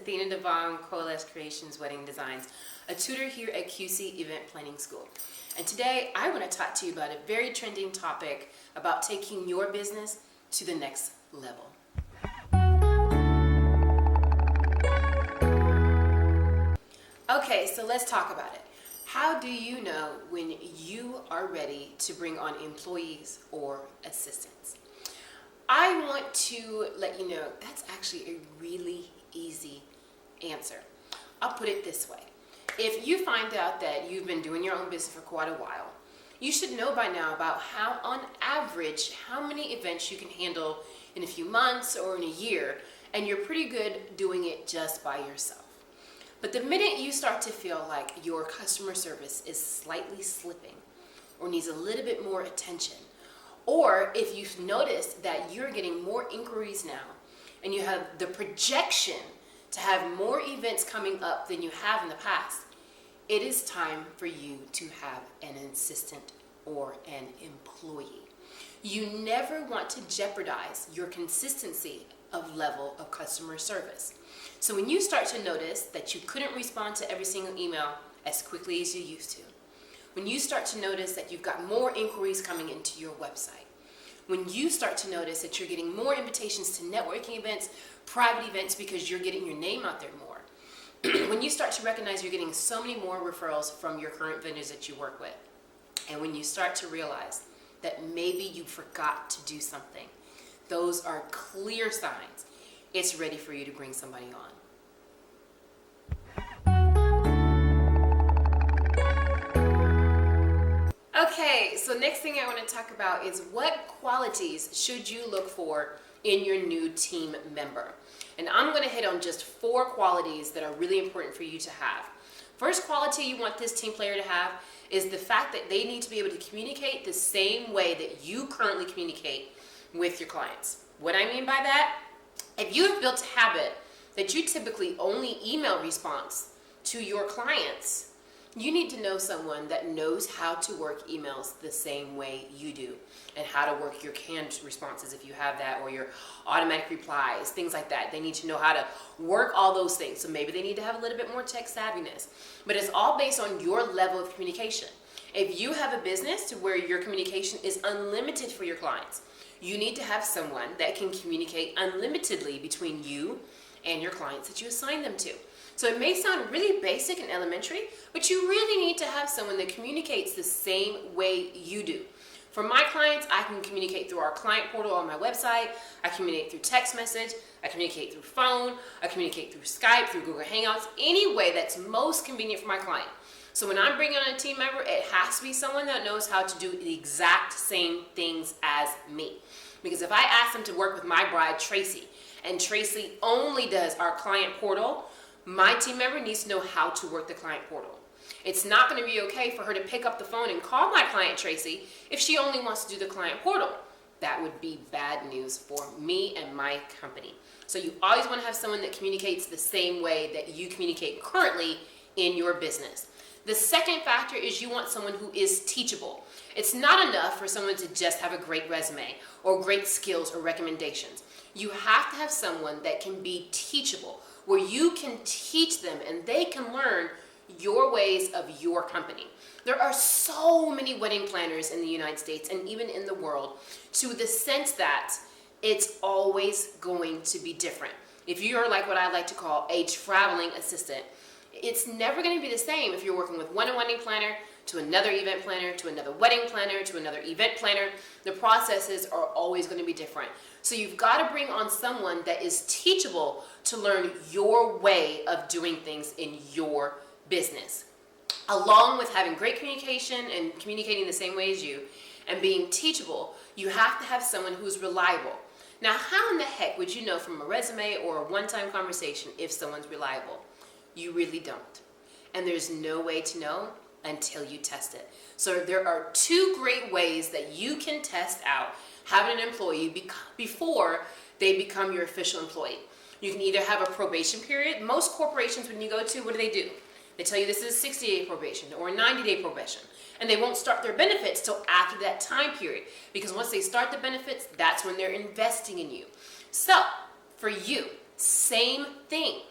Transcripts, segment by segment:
Athena DeVonne, Coalesce Creations Wedding Designs, a tutor here at QC Event Planning School. And today I want to talk to you about a very trending topic about taking your business to the next level. Okay, so let's talk about it. How do you know when you are ready to bring on employees or assistants? I want to let you know that's actually a really easy answer. I'll put it this way. If you find out that you've been doing your own business for quite a while, you should know by now about how, on average, how many events you can handle in a few months or in a year, and you're pretty good doing it just by yourself. But the minute you start to feel like your customer service is slightly slipping or needs a little bit more attention, or if you've noticed that you're getting more inquiries now and you have the projection to have more events coming up than you have in the past, it is time for you to have an assistant or an employee. You never want to jeopardize your consistency of level of customer service. So when you start to notice that you couldn't respond to every single email as quickly as you used to, when you start to notice that you've got more inquiries coming into your website, when you start to notice that you're getting more invitations to networking events, private events, because you're getting your name out there more, when you start to recognize you're getting so many more referrals from your current vendors that you work with, and when you start to realize that maybe you forgot to do something, those are clear signs it's ready for you to bring somebody on. Okay, so next thing I want to talk about is what qualities should you look for in your new team member. And I'm going to hit on just 4 qualities that are really important for you to have. First quality you want this team player to have is the fact that they need to be able to communicate the same way that you currently communicate with your clients. What I mean by that, if you have built a habit that you typically only email response to your clients, you need to know someone that knows how to work emails the same way you do and how to work your canned responses if you have that, or your automatic replies, things like that. They need to know how to work all those things. So maybe they need to have a little bit more tech savviness, but it's all based on your level of communication. If you have a business to where your communication is unlimited for your clients, you need to have someone that can communicate unlimitedly between you and your clients that you assign them to. So it may sound really basic and elementary, but you really need to have someone that communicates the same way you do. For my clients, I can communicate through our client portal on my website. I communicate through text message. I communicate through phone. I communicate through Skype, through Google Hangouts, any way that's most convenient for my client. So when I'm bringing on a team member, it has to be someone that knows how to do the exact same things as me. Because if I ask them to work with my bride, Tracy, and Tracy only does our client portal, my team member needs to know how to work the client portal. It's not going to be okay for her to pick up the phone and call my client, Tracy, if she only wants to do the client portal. That would be bad news for me and my company. So you always want to have someone that communicates the same way that you communicate currently in your business. The second factor is you want someone who is teachable. It's not enough for someone to just have a great resume or great skills or recommendations. You have to have someone that can be teachable, where you can teach them and they can learn your ways of your company. There are so many wedding planners in the United States and even in the world, to the sense that it's always going to be different. If you're like what I like to call a traveling assistant, it's never going to be the same if you're working with one wedding planner to another event planner, to another wedding planner, to another event planner. The processes are always going to be different. So you've got to bring on someone that is teachable to learn your way of doing things in your business. Along with having great communication and communicating the same way as you and being teachable, you have to have someone who's reliable. Now, how in the heck would you know from a resume or a one-time conversation if someone's reliable? You really don't. And there's no way to know until you test it. So there are 2 great ways that you can test out having an employee before they become your official employee. You can either have a probation period. Most corporations, when you go to, what do? They tell you this is a 60-day probation or a 90-day probation. And they won't start their benefits till after that time period, because once they start the benefits, that's when they're investing in you. So for you, same thing.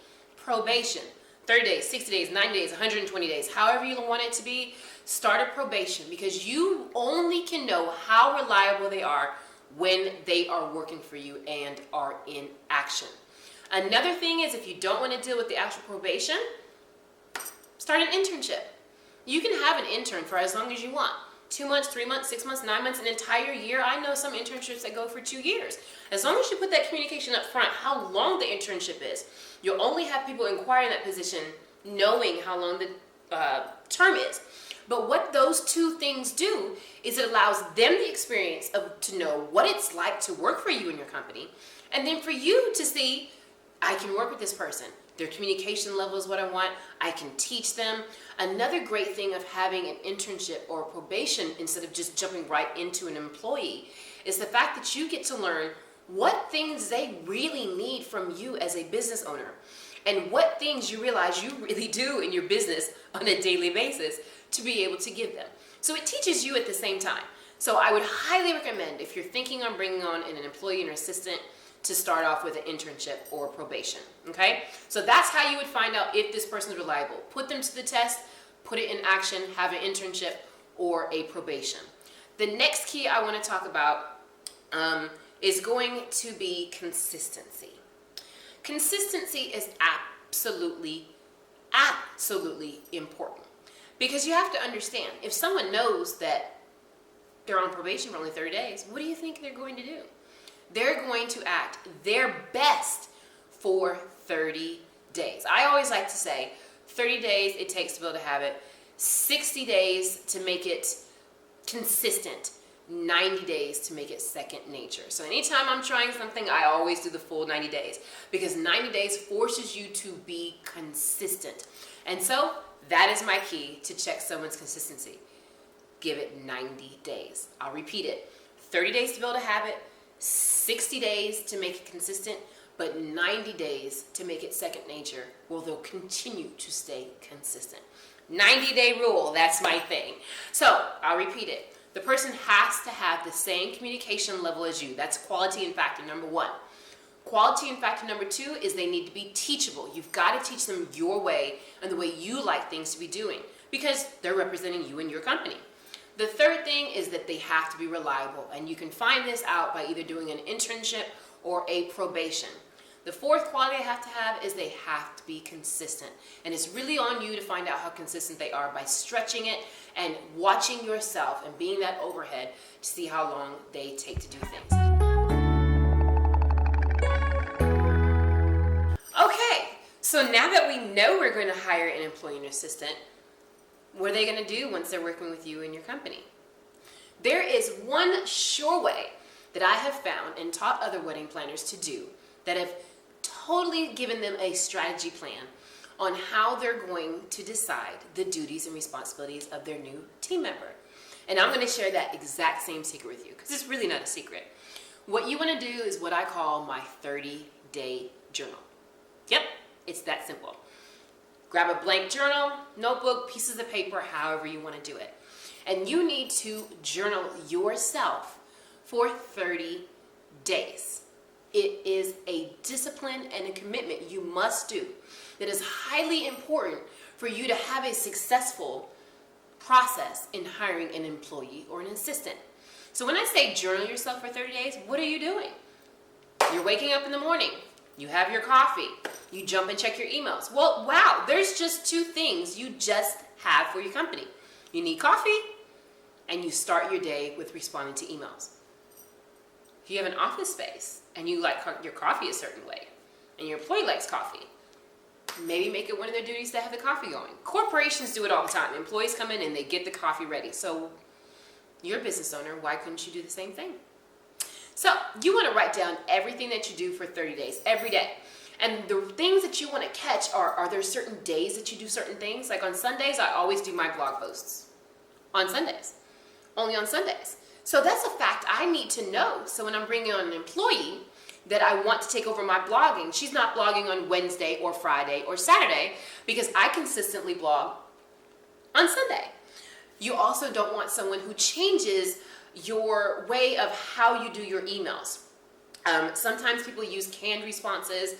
probation. 30 days, 60 days, 90 days, 120 days, however you want it to be, start a probation, because you only can know how reliable they are when they are working for you and are in action. Another thing is, if you don't want to deal with the actual probation, start an internship. You can have an intern for as long as you want. 2 months, 3 months, 6 months, 9 months, an entire year. I know some internships that go for 2 years. As long as you put that communication up front, how long the internship is. You'll only have people inquiring that position knowing how long the term is. But what those two things do is it allows them the experience to know what it's like to work for you in your company. And then for you to see, I can work with this person. Their communication level is what I want. I can teach them. Another great thing of having an internship or probation instead of just jumping right into an employee is the fact that you get to learn what things they really need from you as a business owner and what things you realize you really do in your business on a daily basis to be able to give them. So it teaches you at the same time. So I would highly recommend, if you're thinking on bringing on an employee or assistant, to start off with an internship or probation, okay? So that's how you would find out if this person is reliable. Put them to the test, put it in action, have an internship or a probation. The next key I want to talk about is going to be consistency. Consistency is absolutely important, because you have to understand, if someone knows that they're on probation for only 30 days, what do you think they're going to do? They're going to act their best for 30 days. I always like to say 30 days it takes to build a habit, 60 days to make it consistent, 90 days to make it second nature. So anytime I'm trying something, I always do the full 90 days, because 90 days forces you to be consistent. And so that is my key to check someone's consistency. Give it 90 days. I'll repeat it. 30 days to build a habit, 60 days to make it consistent, but 90 days to make it second nature, where they'll continue to stay consistent. 90-day rule, that's my thing. So I'll repeat it. The person has to have the same communication level as you. That's quality and factor number one. Quality and factor number two is they need to be teachable. You've got to teach them your way and the way you like things to be doing, because they're representing you and your company. The third thing is that they have to be reliable, and you can find this out by either doing an internship or a probation. The fourth quality they have to have is they have to be consistent, and it's really on you to find out how consistent they are by stretching it and watching yourself and being that overhead to see how long they take to do things. Okay, so now that we know we're going to hire an employee and assistant, what are they going to do once they're working with you in your company? There is one sure way that I have found and taught other wedding planners to do that have totally given them a strategy plan on how they're going to decide the duties and responsibilities of their new team member. And I'm going to share that exact same secret with you, because it's really not a secret. What you want to do is what I call my 30-day journal. Yep, it's that simple. Grab a blank journal, notebook, pieces of paper, however you want to do it. And you need to journal yourself for 30 days. It is a discipline and a commitment you must do that is highly important for you to have a successful process in hiring an employee or an assistant. So when I say journal yourself for 30 days, what are you doing? You're waking up in the morning. You have your coffee, you jump and check your emails. Well, wow, there's just two things you just have for your company. You need coffee, and you start your day with responding to emails. If you have an office space and you like your coffee a certain way, and your employee likes coffee, maybe make it one of their duties to have the coffee going. Corporations do it all the time. Employees come in and they get the coffee ready. So you're a business owner, why couldn't you do the same thing? So you want to write down everything that you do for 30 days, every day. And the things that you want to catch are there certain days that you do certain things? Like on Sundays, I always do my blog posts. On Sundays. Only on Sundays. So that's a fact I need to know. So when I'm bringing on an employee that I want to take over my blogging, she's not blogging on Wednesday or Friday or Saturday, because I consistently blog on Sunday. You also don't want someone who changes your way of how you do your emails. Sometimes people use canned responses,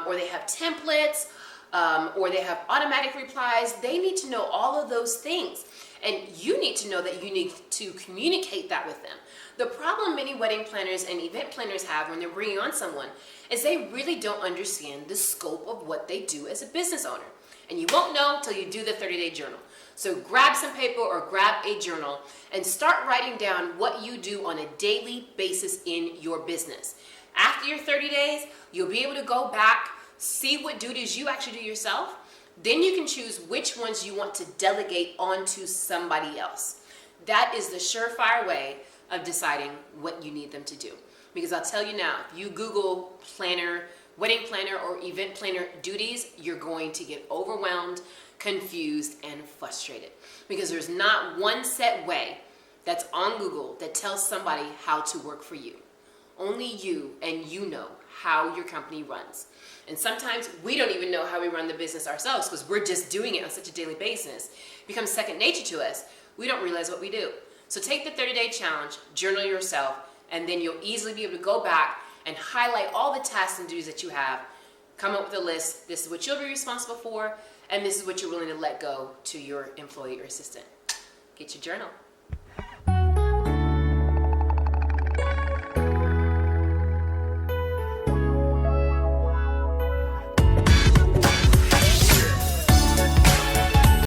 or they have templates. or they have automatic replies. They need to know all of those things. And you need to know that you need to communicate that with them. The problem many wedding planners and event planners have when they're bringing on someone is they really don't understand the scope of what they do as a business owner. And you won't know until you do the 30-day journal. So grab some paper or grab a journal and start writing down what you do on a daily basis in your business. After your 30 days, you'll be able to go back, see what duties you actually do yourself. Then you can choose which ones you want to delegate onto somebody else. That is the surefire way of deciding what you need them to do. Because I'll tell you now, if you Google planner, wedding planner, or event planner duties, you're going to get overwhelmed, confused, and frustrated. Because there's not one set way that's on Google that tells somebody how to work for you. Only you and you know how your company runs. And sometimes we don't even know how we run the business ourselves because we're just doing it on such a daily basis. It becomes second nature to us. We don't realize what we do. So take the 30-day challenge, journal yourself, and then you'll easily be able to go back and highlight all the tasks and duties that you have. Come up with a list. This is what you'll be responsible for, and this is what you're willing to let go to your employee or assistant. Get your journal.